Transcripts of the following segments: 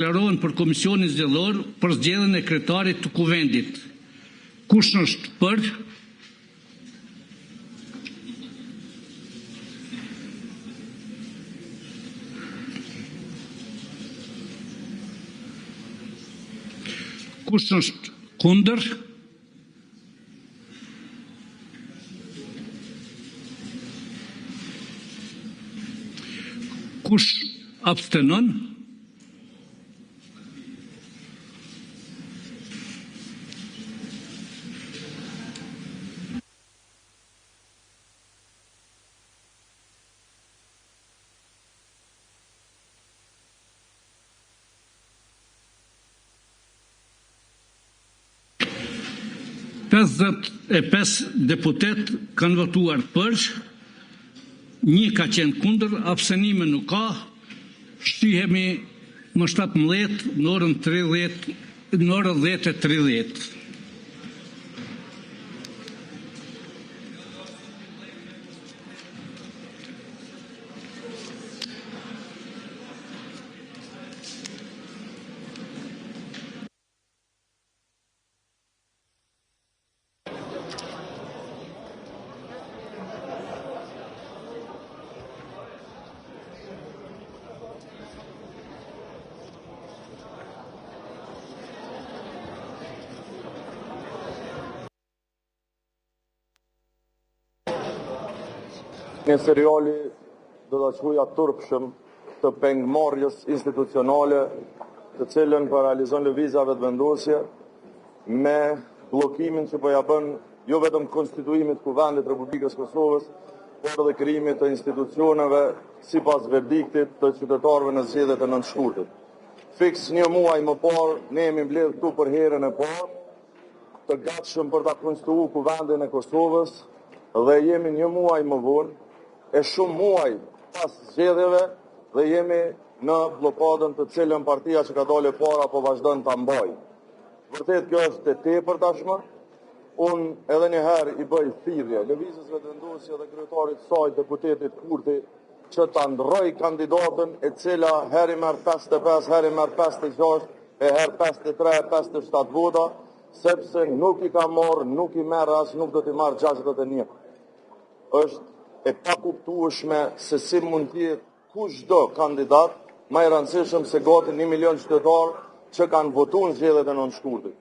Deklarohen për Komisionin Zgjedhor për zgjedhjen e kryetarit të Kuvendit. Kush është për? Kush është kundër? Kush abstenon? E 5 deputet kanë votuar për, 1 ka qenë kundër, abstenime nuk ka. Shtihemi më 17 në orën 10:30. Një seriali do të quaja turpshëm të pengmarrjes institucionale, të cilën po realizon lëvizja vetëvendosje me bllokimin që po ja bën jo vetëm konstituimit të Kuvendit Republikës Kosovës, por edhe krijimit të institucioneve sipas verdiktit të qytetarëve në zgjedhjet e 9 shkurtit. Fiks 1 muaj më parë, ne jemi mbledhur këtu për herën e parë, të gatshëm për ta konstituuar Kuvendin e Kosovës dhe jemi 1 muaj më vonë e shumë muaj pas zgjedhjeve dhe jemi në blokadën të cilën partia që ka dalë para po vazhdon ta mbajë. Vërtet kjo është e tepër tashmë. Unë edhe një herë i bëj thirrje lëvizjes vetëvendosje dhe kryetarit saj deputetit Kurti që ta ndroj kandidatën e cila herë merr 55, herë merr 56, e herë 53, 57 vota, sepse nuk i ka marrë, nuk i merr as nuk do t'i marrë 61. Është e pakuptueshme se si mund të jetë kushdo kandidat më i rëndësishëm se gati 1 milion qytetar që kanë votuar në zgjedhjet e 9 shkurtit.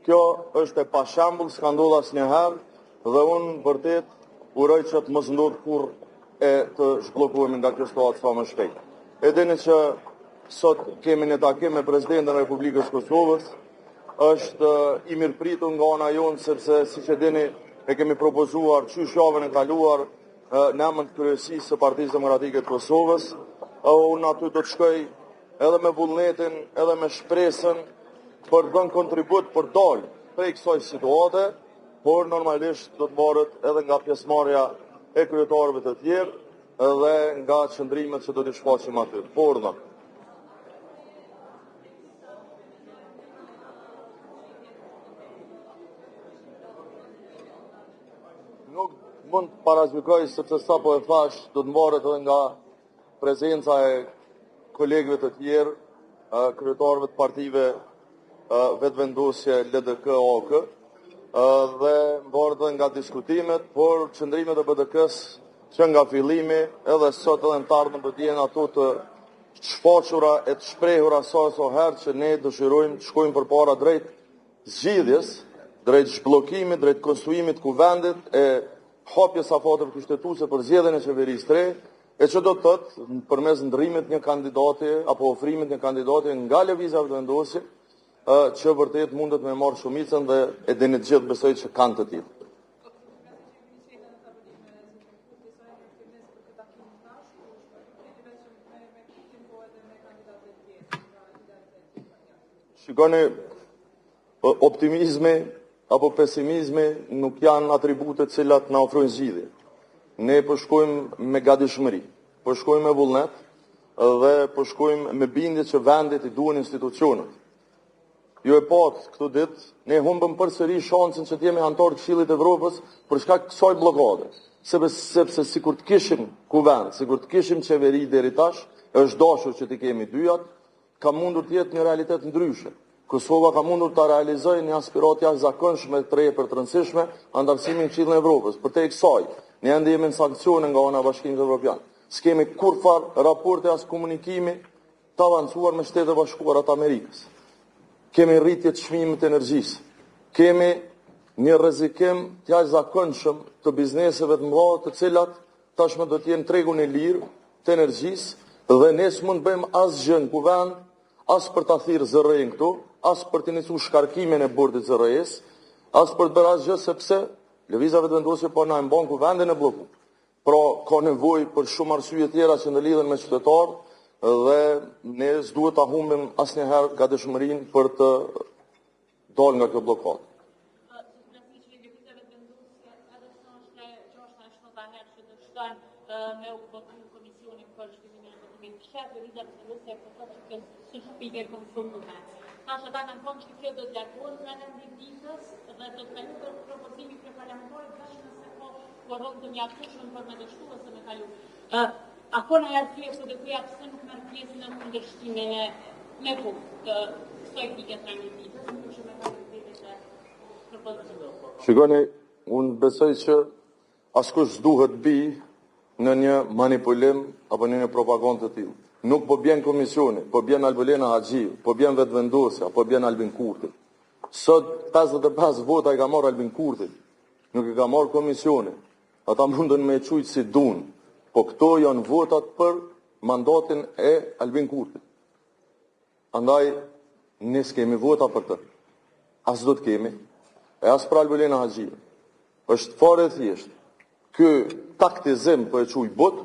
Kjo është e pashembull, s'ka ndodhur asnjëherë dhe unë vërtet uroj që të mos ndodhë kurrë e të zhbllokohemi nga kjo situatë sa më shpejt. E dini që sot kemi një takim me Presidentin e Republikës Kosovës, është i mirëpritur nga ana jonë sepse siç e dini e kemi propozuar qysh javën e kaluar në emër të kryesisë së Partisë Demokratike të Kosovës. Unë aty do të shkoj edhe me vullnetin, edhe me shpresën për të dhënë kontribut për dalë prej kësaj situate, por normalisht do të marret edhe nga pjesëmarrja e kryetarëve të tjerë edhe nga qëndrimet që do të shfaqim aty. Por nuk mund të parazykoj sepse sa po e thash do të mbarret edhe nga prezenca e kolegëve të tjerë, kryetarëve të partive vetëvendosje LDK AK dhe mbarret edhe nga diskutimet, por qëndrimet e BDK-s që nga fillimi edhe sot edhe në të ardhmen do të jenë ato të shfaqura e të shprehura sa herë që ne dëshirojmë të shkojmë përpara drejt zgjidhjes, drejt zhbllokimit, drejt konstruimit të Kuvendit e hapjes afateve kushtetuese për zgjedhjen e qeverisë së re, e që do të thotë përmes ndrrimit një kandidati apo ofrimit një kandidati nga lëvizja vetëvendosje që vërtet mundet me marrë shumicën dhe e dini të gjithë besoj që kanë të tillë. Shikoni, optimizmi apo pesimizmi nuk janë atribute cilat na ofrojnë zgjidhje. Ne po shkojmë me gatishmëri, po shkojmë me vullnet dhe po shkojmë me bindje që vendit i duhen institucionet. Jo e pat këtu ditë, ne humbëm përsëri shansën që të jemi antar të Këshillit të Evropës për shkak të kësaj bllokade. Sepse sikur të kishim kuvend, sikur të kishim qeveri deri tash, është dashur që të kemi dyjat, ka mundur të jetë një realitet ndryshe. Kosova ka mundur të realizojë një aspirat jashtëzakonshme të re për të rëndësishme antarësimin në Këshillin e Evropës. Përtej kësaj, ne ende jemi në sankcione nga ana e Bashkimit Evropian. S'kemi kurfar raporte as komunikimi të avancuar me Shtetet e Bashkuara të Amerikës. Kemi rritje të çmimit të energjisë. Kemi një rrezikim të jashtëzakonshëm të bizneseve të mëdha, të cilat tashmë do të jenë tregun e lirë të energjisë dhe ne s'mund të bëjmë asgjë në kuvend, as për ta thirrë zërrejën këtu, as për të iniciuar shkarkimin e bordit zërrejës, as për të bërë asgjë sepse lëvizave të vendosje po na e mban kuvendin e blloku. Pra ka nevojë për shumë arsye tjera që ndalidhen me qytetarët dhe ne s'duhet ta humbim asnjëherë gatishmërinë për të dalë nga kjo bllokadë. Me u votu komisionin për zhvillimin e ekonomisë të shqiptare, lëvizja vendosje po thotë që së shpike konfrontume. Tash ata kanë thonë që kjo do të largohet nga rendimi ditës dhe do të kalojë për propozimi kryeparlamentar tash nëse po koron të mjaftueshëm për me dështu ose me kalu. A ka në arsye se do të pse nuk merr pjesë në kundërshtimin me punkt të kësaj pike të rendimit ditës, por që me kalë të propozimit. Shikoni, unë besoj që askush s'duhet bi në një manipulim apo në një propagandë të tillë. Nuk po bjen komisioni, po bjen Albulena Haxhiu, po bjen vetëvendosja, po bjen Albin Kurti. Sot 55 vota i ka marrë Albin Kurti, nuk i ka marrë komisioni. Ata mundën me çujt si dun, po këto janë votat për mandatin e Albin Kurti. Andaj ne s'kemi vota për të. As do të kemi, e as për Albulena Haxhiu. Është fare thjesht. Ky taktizim për e quj bot,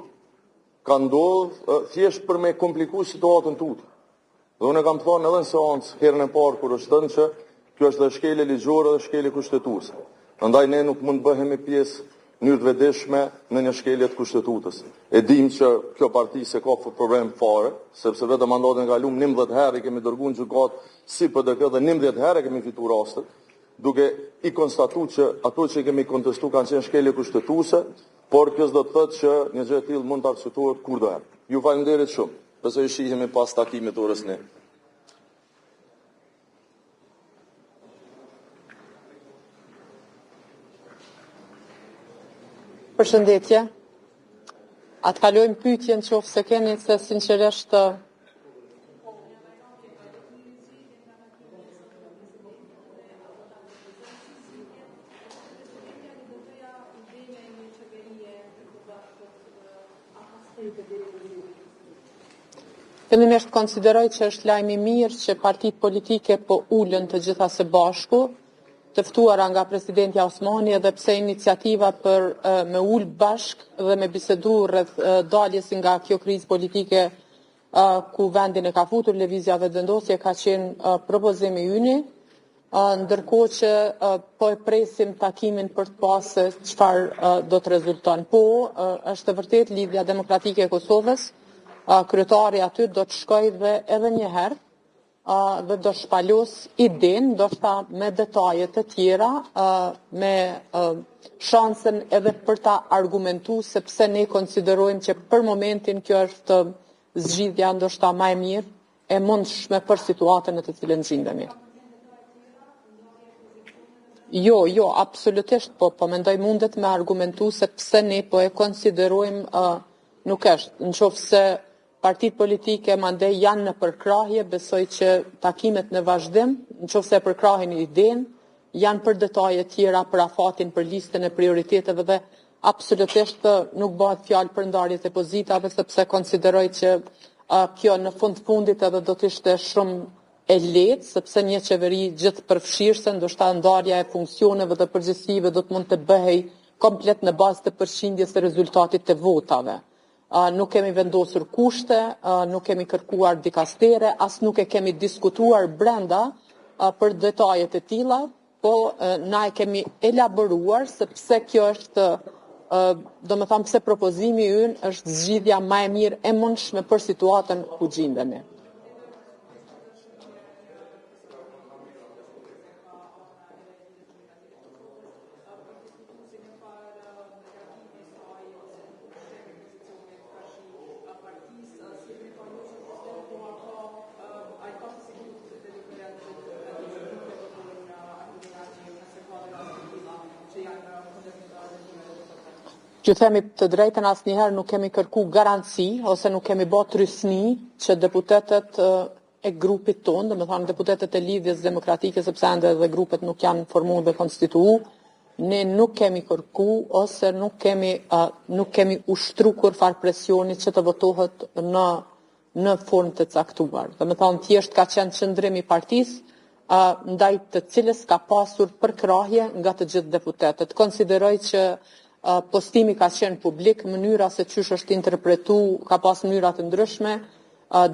ka ndodhë thjesht për me kompliku situatën tutë. Dhe unë e kam thonë edhe në seancë herën e parë kur është thënë që kjo është dhe shkelje ligjore dhe shkelje kushtetuese. Andaj ne nuk mund bëhemi pjesë mënyrë të vetëdijshme në një shkelje të kushtetutës. E dim që kjo parti se ka problem fare, sepse vetëm mandatin e kaluar 19 herë kemi dërguar në gjykatë si PDK dhe 19 herë kemi fituar rastet, duke i konstatuar që ato që kemi kontestuar kanë qenë shkelje kushtetuese, por kjo s'do të thotë që një gjë e tillë mund të arsyetuohet kurdoherë. Ju falenderoj shumë. Besoj shihemi pas takimit orës 9. Përshëndetje. Atë kalojmë pyetjen nëse keni se sinqerisht fillimisht konsideroj që është lajm i mirë që partitë politike po ulën të gjitha së bashku, të ftuara nga presidenti Osmani, edhe pse iniciativa për me ul bashk dhe me bisedu rreth daljes nga kjo krizë politike ku vendin e ka futur lëvizja vetëvendosje ka qenë propozimi yni, ndërkohë që po e presim takimin për të pasë çfarë do të rezulton. Po, është e vërtet Lidhja Demokratike e Kosovës, kryetari aty do të shkojë dhe edhe një herë dhe do shpalos idenë, ndoshta me detaje të tjera, me shansen edhe për ta argumentuar, sepse ne konsiderojmë që për momentin kjo është zgjidhja ndoshta më e mirë e mundshme për situatën në të cilën gjendemi. Jo, absolutisht po mendoj mundet me argumentu se pse ne po e konsiderojmë nuk është, nëse partitë politike mandej janë në përkrahje, besoj që takimet në vazhdim, nëse e përkrahin idenë, janë për detaje tjera, për afatin, për listën e prioriteteve dhe absolutisht nuk bëhet fjalë për ndarjet e pozitave, sepse konsideroj që kjo në fundit edhe do të ishte shumë e lehtë, sepse një qeveri gjithë përfshirëse, ndoshta ndarja e funksioneve dhe përgjegjësive do të mund të bëhej komplet në bazë të përqindjes së rezultatit të votave. Nuk kemi vendosur kushte, nuk kemi kërkuar dikastere, as nuk e kemi diskutuar brenda për detajet e tilla, po na e kemi elaboruar sepse kjo është, domethënë pse propozimi ynë është zgjidhja më e mirë e mundshme për situatën ku gjendemi. Ju themi të drejtën, asnjëherë nuk kemi kërku garanci ose nuk kemi bë trysni që deputetët e grupit tonë, domethënë deputetët e Lidhjes Demokratike, sepse ende edhe grupet nuk janë formuar dhe konstituuar, ne nuk kemi kërku ose nuk kemi ushtru kurfar presioni që të votohet në formë të caktuar. Domethënë thjesht ka qenë qëndrim i partisë ndaj të cilës ka pasur përkrahje nga të gjithë deputetët. Konsideroj që postimi ka qenë publik, mënyra se qysh është interpretu ka pas mënyra të ndryshme.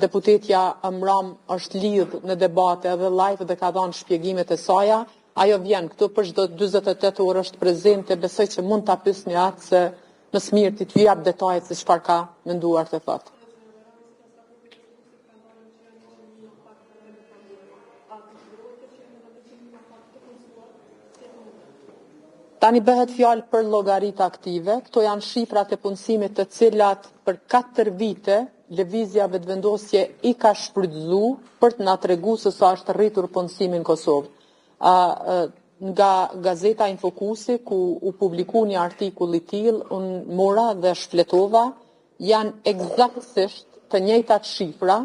Deputetja Amram është lidh në debate edhe live dhe ka dhënë shpjegimet e saja. Ajo vjen këtu për çdo 48 orë është prezente, besoj që mund ta pyesni atë se më së miri ti t'ju jap detajet se çfarë ka menduar të thotë. Tani bëhet fjalë për llogaritë aktive. Këto janë shifrat e punësimit të cilat për 4 vite lëvizja vetëvendosje i ka shfrytzuar për të na treguar se sa është rritur punësimi në Kosovë. Nga gazeta Infokusi, ku u publiku një artikull i tillë, unë mora dhe shfletova, janë eksaktësisht të njëjtat shifra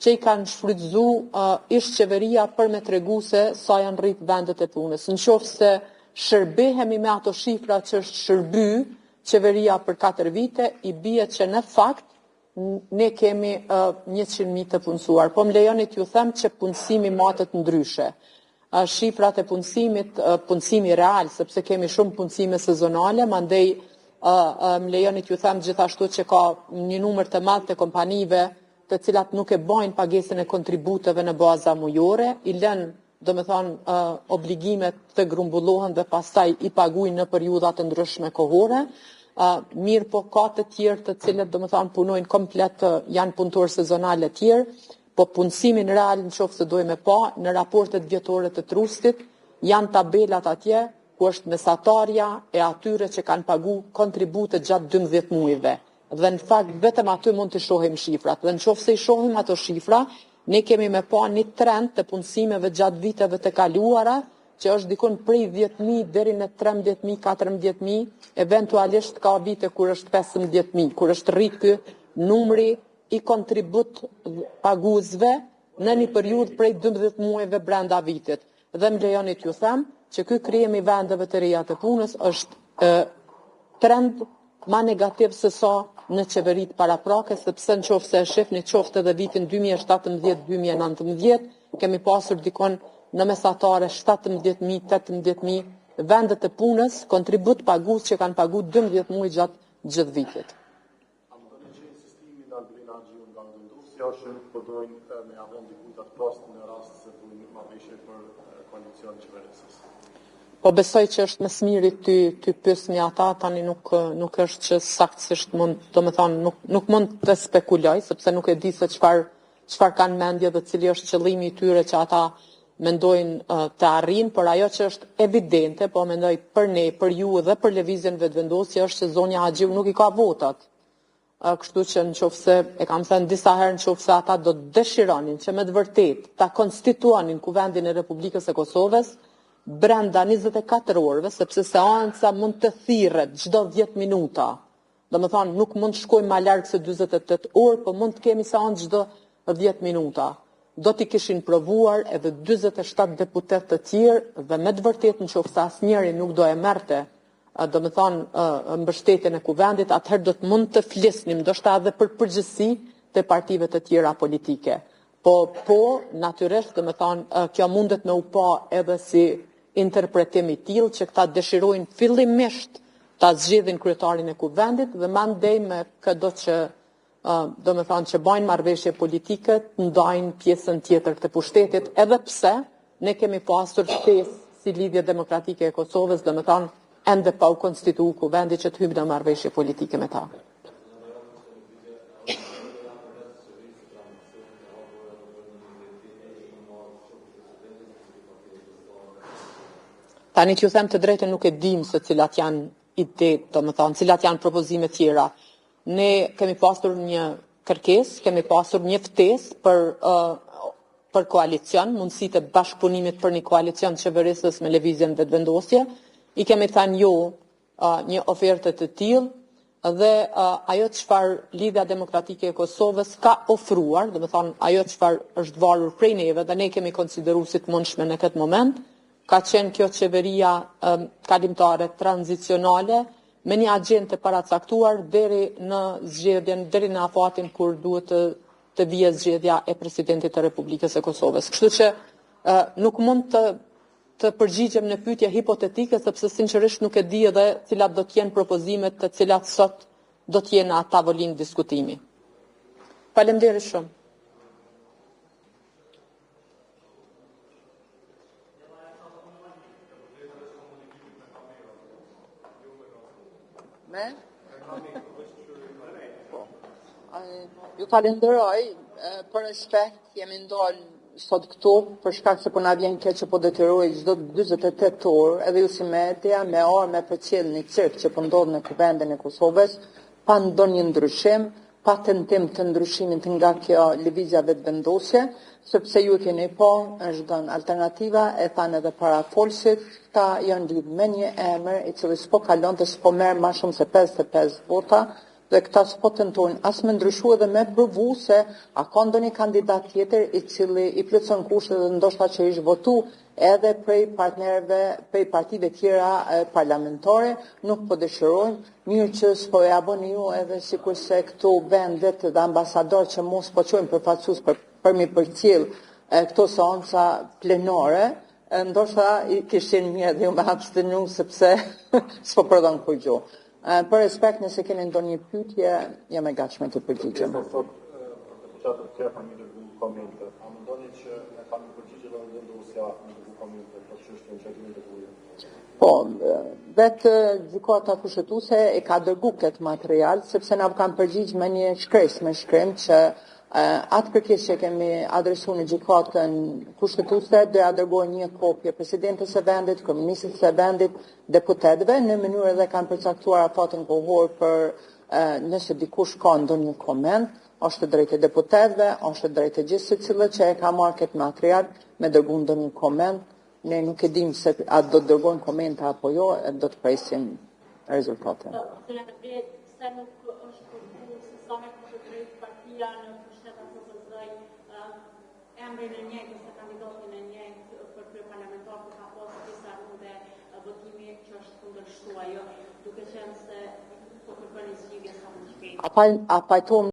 që i kanë shfrytzuar ish qeveria për me tregu se sa janë rrit vendet e punës. Nëse shërbehemi me ato shifra që është shërby qeveria për 4 vite, i bie që në fakt ne kemi 100.000 të punësuar. Po më lejoni t'ju them që punësimi matet ndryshe. Shifrat e punësimit, punësimi real, sepse kemi shumë punësime sezonale, mandej më lejoni t'ju them gjithashtu që ka një numër të madh të kompanive të cilat nuk e bojnë pagesën e kontributeve në baza mujore, i lënë domethënë obligimet të grumbullohen dhe pastaj i paguajnë në periudha të ndryshme kohore. Mirë po ka të tjerë të cilët domethënë punojnë komplet, janë punëtor sezonal e tjerë, po punësimin real nëse dojmë pa në raportet vjetore të trustit janë tabelat atje ku është mesatarja e atyre që kanë pagu kontribute gjatë 12 muajve. Dhe në fakt vetëm aty mund të shohim shifrat. Dhe nëse i shohim ato shifra, ne kemi me pa një trend të punësimeve gjatë viteve të kaluara, që është dikun prej 10.000 deri në 13.000, 14.000, eventualisht ka vite kur është 15.000, kur është rrit ky numri i kontribut paguesve në një periudhë prej 12 muajve brenda vitit. Dhe më lejoni t'ju them që ky krijim i vendeve të reja të punës është trend ma negativ se sa në qeverit paraprake, sepse nëse e shihni qoftë edhe vitin 2017-2019, kemi pasur dikon në mesatare 17.000, 18.000 vendet të punës, kontribut pagues që kanë pagu 12 muaj gjatë gjithë vitit. Që përdojnë me avon dikujt atë post në rast se bujnë marrëveshje për koalicion qeverisës. Po besoj që është më së miri ty pyesni ata, tani nuk është që saktësisht mund, domethënë nuk mund të spekuloj, sepse nuk e di se çfarë kanë mendje dhe cili është qëllimi i tyre që ata mendojnë të arrijnë, por ajo që është evidente, po mendoj për ne, për ju dhe për lëvizjen vetëvendosje është që zonja Haxhiu nuk i ka votat. Kështu që nëse e kam thënë disa herë, nëse ata do të dëshironin që me të vërtet ta konstituonin Kuvendin e Republikës së Kosovës brenda 24 orëve, sepse seanca mund të thirret çdo 10 minuta. Domethënë nuk mund të shkojmë më larg se 48 orë, por mund të kemi seancë çdo 10 minuta. Do t'i kishin provuar edhe 47 deputet të tjerë dhe me të vërtet nëse asnjëri nuk do e merrte mbështetjen e kuvendit, atëherë do të mund të flisnim ndoshta edhe për përgjegjësi të partive të tjera politike. Po natyrisht kjo mundet me u pa edhe si interpretim i tillë që këta dëshirojnë fillimisht ta zgjedhin kryetarin e kuvendit dhe mandej me këdo që që bajnë marrëveshje politike të ndajnë pjesën tjetër të pushtetit, edhe pse ne kemi pasur ftesë si Lidhje Demokratike e Kosovës, ende pa u konstituu kuvendi që të hyjmë në marrëveshje politike me ta. Tani që ju them të drejtën nuk e dim se cilat janë ide, cilat janë propozime tjera. Ne kemi pasur një kërkesë, kemi pasur një ftesë për koalicion, mundësitë e bashkëpunimit për një koalicion qeverisës me lëvizjen vetëvendosje. I kemi thënë jo një ofertë të tillë, dhe ajo çfarë Lidhja Demokratike e Kosovës ka ofruar, do të thonë ajo çfarë është varur prej neve dhe ne kemi konsideruar si të mundshme në këtë moment, ka qenë kjo qeveria kalimtare tranzicionale me një agjendë të paracaktuar deri në zgjedhjen, deri në afatin kur duhet të vijë zgjedhja e presidentit të Republikës së Kosovës. Kështu që nuk mund të përgjigjem në pyetje hipotetike, sepse sinqerisht nuk e di edhe cilat do të jenë propozimet të cilat sot do të jenë atë tavolinë diskutimi. Faleminderit shumë. Ju falenderoj për respekt, jemi ndalë sot këtu, për shkak se po na vjen keq që po detyroj çdo 48 orë, edhe ju si media, me orë me përcjell një cirk që po ndodh në kuvendin e Kosovës, pa ndonjë ndryshim, pa tentim të ndryshimit nga kjo lëvizja vetëvendosje, sepse ju keni është dhënë alternativa, e thanë edhe para folësit, ta janë lidhur me një emër i cili s'po kalon dhe s'po merr më shumë se 55 vota, dhe këta s'po tentojnë as me ndryshu edhe me provu se a ka ndonjë kandidat tjetër i cili i plotson kushtet dhe ndoshta që ish votu edhe prej partnerëve, prej partive tjera parlamentare, nuk po dëshirojnë, mirë që s'po ja bëni ju edhe sikurse këtu vendet dhe ambasador që mos po quajnë përfaqësues për mi përcjell këto seanca plenare, ndoshta kishin mirë dhe ju me abstenu sepse s'po prodhon kur gjë. Për respekt, nëse keni ndonjë pyetje, jam e gatshme të përgjigjem. Deputatët tjerë kanë dërguar komente. A mendoni që ne kanë përgjigjur edhe vendosja në dërguar komente për çështjen që kemi dërguar? Po, vetë gjykata kushtetuese e ka dërguar këtë material sepse na kanë përgjigj me një shkresë me shkrim që atë kërkesë që kemi adresuar në gjykatën kushtetuese do ja dërgojë një kopje presidentes së vendit, kryeministit së vendit, deputetëve në mënyrë dhe kanë përcaktuar afatin kohor për nëse dikush ka ndonjë koment, është drejtë e deputetëve, është drejtë e gjithë secillit që e ka marrë këtë material me dërguar ndonjë koment. Ne nuk e dim se a do të dërgojnë komente apo jo, do të presim rezultatet. Emrin e njëjtë ose kandidatin e njëjtë për kryeparlamentar që ka pasur disa runde votimi që është kundërshtuar, duke qenë se po kërkoni zgjidhje sa më shpejt. A pajtohem